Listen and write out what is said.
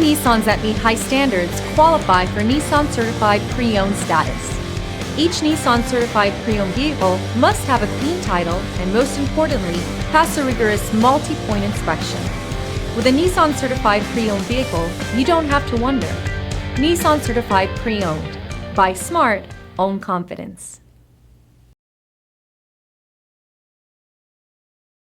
Nissans that meet high standards qualify for Nissan Certified Pre-Owned status. Each Nissan Certified Pre-Owned vehicle must have a clean title and, most importantly, pass a rigorous multi-point inspection. With a Nissan Certified Pre-Owned vehicle, you don't have to wonder. Nissan Certified Pre-Owned. Buy smart, own confidence.